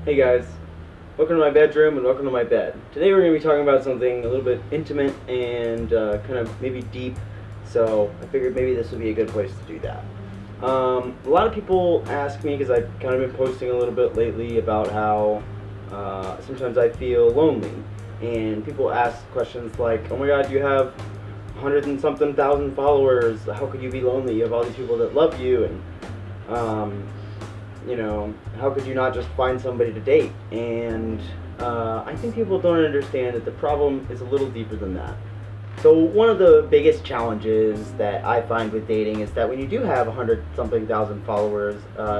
Hey guys, welcome to my bedroom and welcome to my bed. Today we're going to be talking about something a little bit intimate and kind of maybe deep, so I figured maybe this would be a good place to do that. A lot of people ask me, because I've kind of been posting a little bit lately about how sometimes I feel lonely, and people ask questions like, oh my god, you have 100 and something thousand followers, how could you be lonely? You have all these people that love you, and how could you not just find somebody to date? And I think people don't understand that the problem is a little deeper than that. So one of the biggest challenges that I find with dating is that when you do have 100 something thousand followers,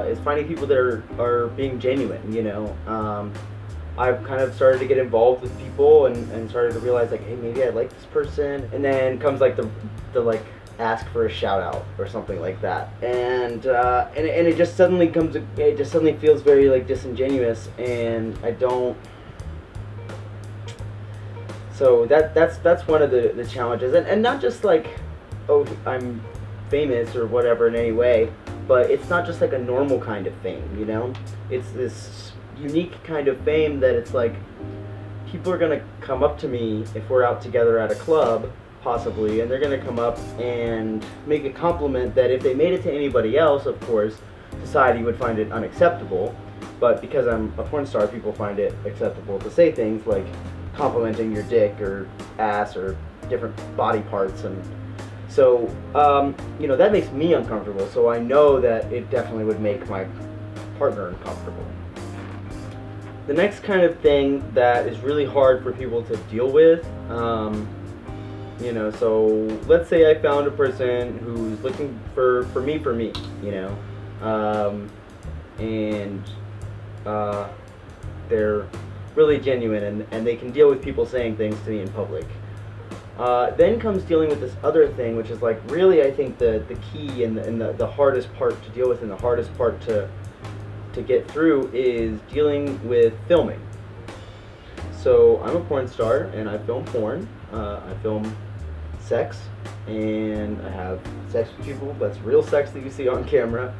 is finding people that are being genuine. I've kind of started to get involved with people and started to realize like, hey, maybe I like this person, and then comes like the like ask for a shout out or something like that, and it just suddenly feels very like disingenuous, and I don't. So that's one of the challenges, and not just like, oh, I'm famous or whatever in any way, but it's not just like a normal kind of fame. It's this unique kind of fame that it's like people are gonna come up to me if we're out together at a club, possibly, and they're gonna come up and make a compliment that if they made it to anybody else, of course, society would find it unacceptable. But because I'm a porn star, people find it acceptable to say things like complimenting your dick or ass or different body parts, and so that makes me uncomfortable. So I know that it definitely would make my partner uncomfortable. The next kind of thing that is really hard for people to deal with, so let's say I found a person who's looking for me, and they're really genuine, and they can deal with people saying things to me in public. Then comes dealing with this other thing, which is like really, I think the key and the hardest part to deal with, and the hardest part to get through, is dealing with filming. So I'm a porn star and I film porn. I film sex, and I have sex with people. That's real sex that you see on camera,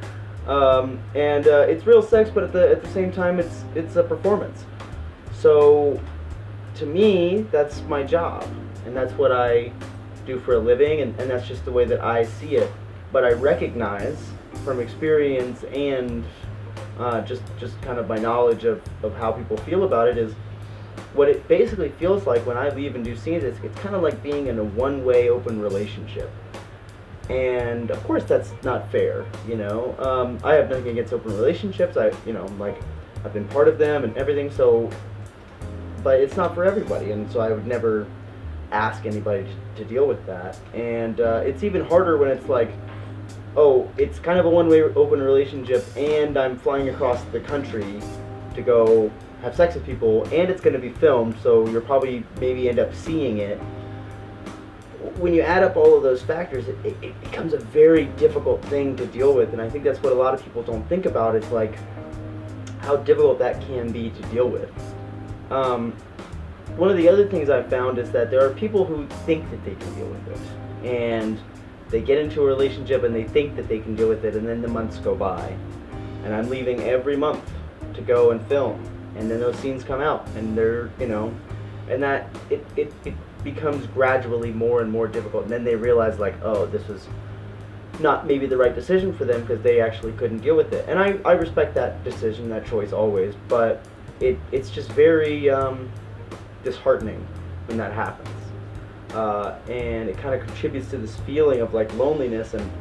and it's real sex, but at the same time, it's a performance. So to me, that's my job, and that's what I do for a living, and that's just the way that I see it. But I recognize from experience and just kind of my knowledge of how people feel about it, is what it basically feels like when I leave and do scenes. It's kind of like being in a one-way open relationship, and of course that's not fair. I have nothing against open relationships. I've been part of them and everything. So, but it's not for everybody, and so I would never ask anybody to deal with that. And it's even harder when it's like, oh, it's kind of a one-way open relationship, and I'm flying across the country to go have sex with people, and it's going to be filmed, so you'll probably maybe end up seeing it. When you add up all of those factors, it becomes a very difficult thing to deal with, and I think that's what a lot of people don't think about. It's like how difficult that can be to deal with. One of the other things I've found is that there are people who think that they can deal with it, and they get into a relationship and they think that they can deal with it, and then the months go by, and I'm leaving every month to go and film, and then those scenes come out, and they're, and that it becomes gradually more and more difficult, and then they realize like, oh, this was not maybe the right decision for them, because they actually couldn't deal with it. And I respect that decision, that choice, always, but it's just very disheartening when that happens. And it kind of contributes to this feeling of like loneliness, and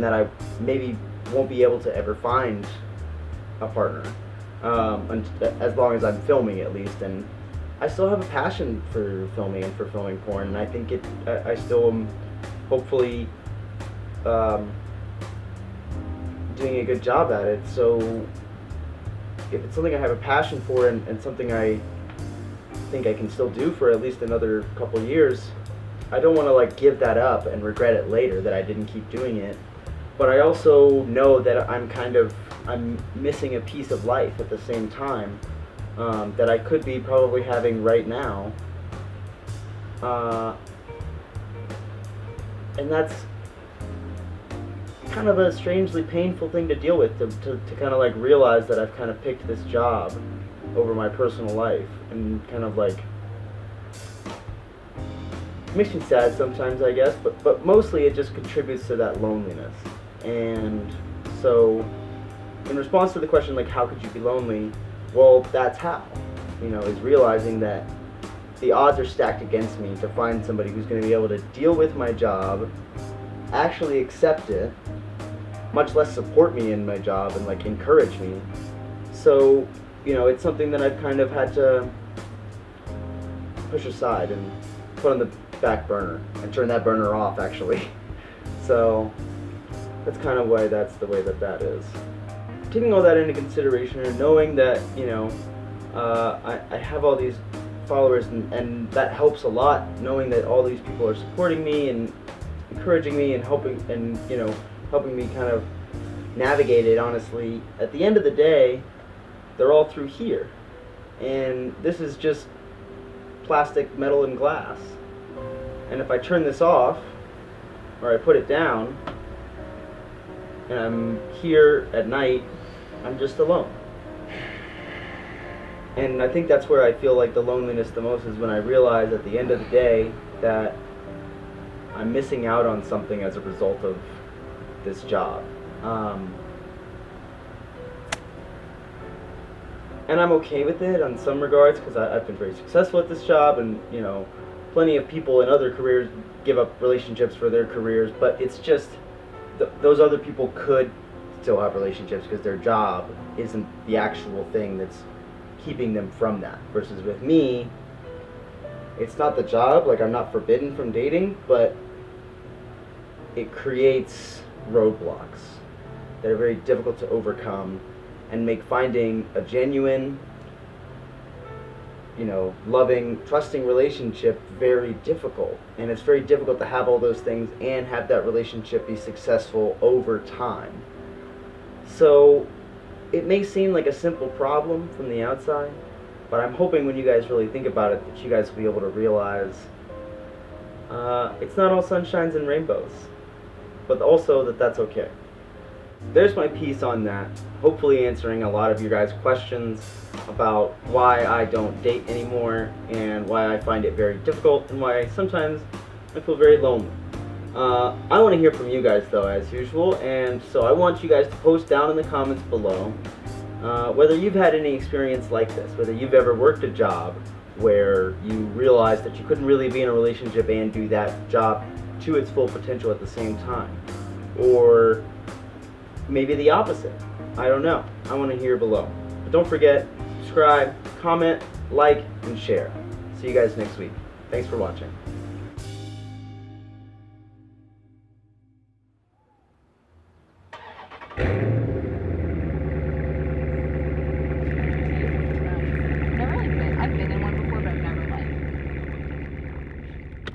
that I maybe won't be able to ever find a partner, as long as I'm filming, at least. And I still have a passion for filming and for filming porn, and I think I still am hopefully doing a good job at it. So if it's something I have a passion for, and something I think I can still do for at least another couple years, I don't want to like give that up and regret it later that I didn't keep doing it. But I also know that I'm missing a piece of life at the same time, that I could be probably having right now, and that's kind of a strangely painful thing to deal with, to kind of like realize that I've kind of picked this job over my personal life, and kind of like makes me sad sometimes, I guess, but mostly it just contributes to that loneliness. And so in response to the question, like, how could you be lonely? Well, that's how, is realizing that the odds are stacked against me to find somebody who's going to be able to deal with my job, actually accept it, much less support me in my job and like encourage me. So, it's something that I've kind of had to push aside and put on the back burner and turn that burner off, actually. So that's kind of why that's the way that is. Taking all that into consideration and knowing that, I have all these followers and that helps a lot, knowing that all these people are supporting me and encouraging me and helping me kind of navigate it. Honestly, at the end of the day, they're all through here, and this is just plastic, metal, and glass. And if I turn this off or I put it down and I'm here at night, I'm just alone. And I think that's where I feel like the loneliness the most, is when I realize at the end of the day that I'm missing out on something as a result of this job. And I'm okay with it on some regards, because I've been very successful at this job, and plenty of people in other careers give up relationships for their careers, but it's just those other people could still have relationships because their job isn't the actual thing that's keeping them from that. Versus with me, it's not the job, like I'm not forbidden from dating, but it creates roadblocks that are very difficult to overcome and make finding a genuine, loving, trusting relationship very difficult. And it's very difficult to have all those things and have that relationship be successful over time. So it may seem like a simple problem from the outside, but I'm hoping when you guys really think about it that you guys will be able to realize it's not all sunshines and rainbows, but also that that's okay. There's my piece on that, hopefully answering a lot of you guys' questions about why I don't date anymore and why I find it very difficult and why sometimes I feel very lonely. I want to hear from you guys though, as usual, and so I want you guys to post down in the comments below whether you've had any experience like this, whether you've ever worked a job where you realized that you couldn't really be in a relationship and do that job to its full potential at the same time, or maybe the opposite. I don't know. I want to hear below. But don't forget, subscribe, comment, like, and share. See you guys next week. Thanks for watching.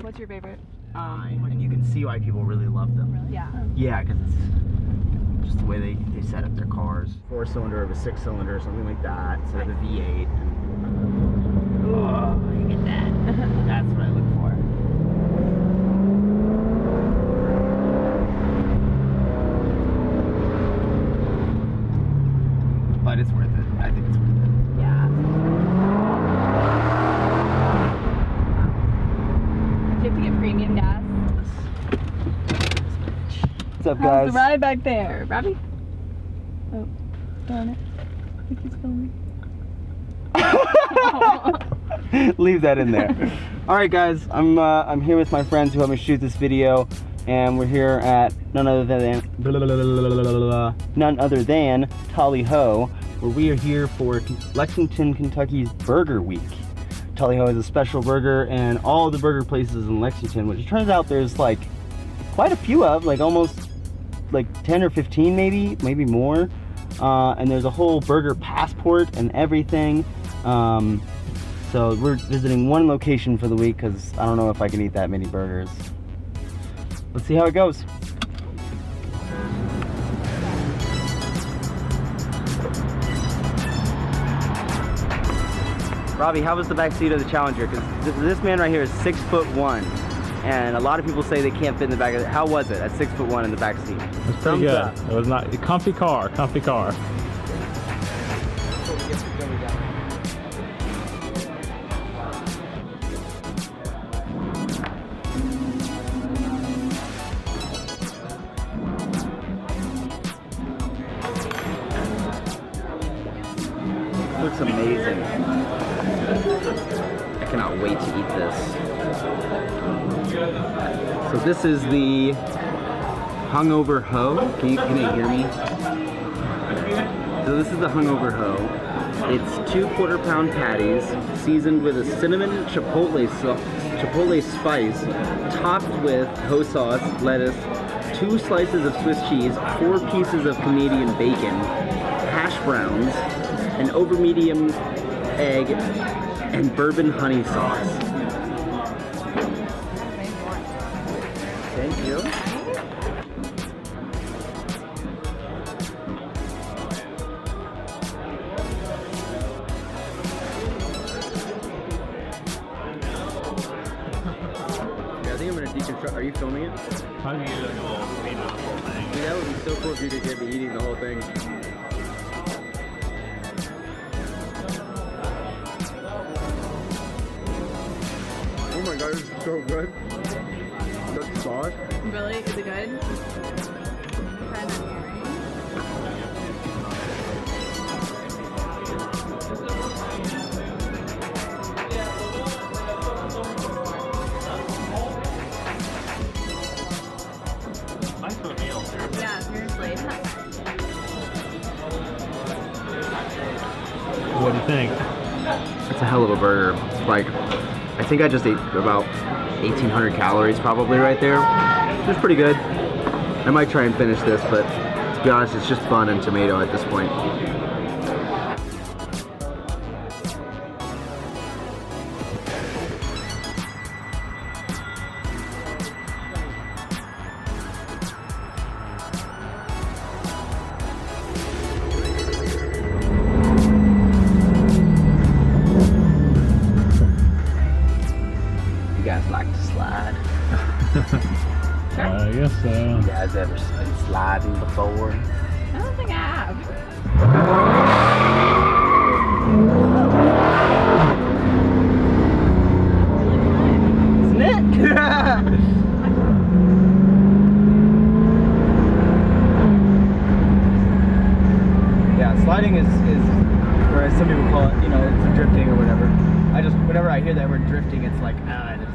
What's your favorite? And you can see why people really love them. Really? Yeah. Yeah, because it's just the way they set up their cars. 4-cylinder of a 6-cylinder or something like that, instead of a V8. Oh, look at that. That's what I look for. But it's worth it. I think it's worth it. Yeah. Do you have to get premium gas? What's up, How's guys? the ride back there, Robbie? Oh, darn it. I think he's filming. Leave that in there. All right, guys. I'm here with my friends who helped me shoot this video, and we're here at none other than Tally Ho, where we are here for Lexington, Kentucky's Burger Week. Tally Ho is a special burger, and all the burger places in Lexington, which it turns out there's like quite a few of, like almost like 10 or 15 maybe more. And there's a whole burger passport and everything. So we're visiting one location for the week because I don't know if I can eat that many burgers. Let's see how it goes. Robbie, how was the back seat of the Challenger? Because this man right here is 6'1", and a lot of people say they can't fit in the back of it. How was it at 6'1" in the back seat? It was pretty good. It was not a comfy car. looks amazing. I cannot wait to eat this. So this is the hungover hoe. Can you hear me? So this is the hungover hoe. It's 2 quarter-pound patties seasoned with a cinnamon chipotle spice, topped with hoe sauce, lettuce, 2 slices of Swiss cheese, 4 pieces of Canadian bacon, hash browns, an over medium egg, and bourbon honey sauce. Thank you. Yeah, I think I'm gonna deconstruct. Are you filming it? Probably like a little clean up the whole thing. Dude, that would be so cool if you could get me eating the whole thing. Oh my god, it's so good. That sauce. Really? Is it good? Try that here, Nice little meal here. right? Yeah, seriously. What do you think? It's a hell of a burger. Like, I think I just ate about 1,800 calories probably right there. It's pretty good. I might try and finish this, but to be honest, it's just bun and tomato at this point. You guys like to slide? I guess so. You guys ever been sliding before? I don't think I have. Isn't it? Yeah, sliding is, or as some people call it, you know, it's drifting or whatever. Whenever I hear that word drifting, it's like, it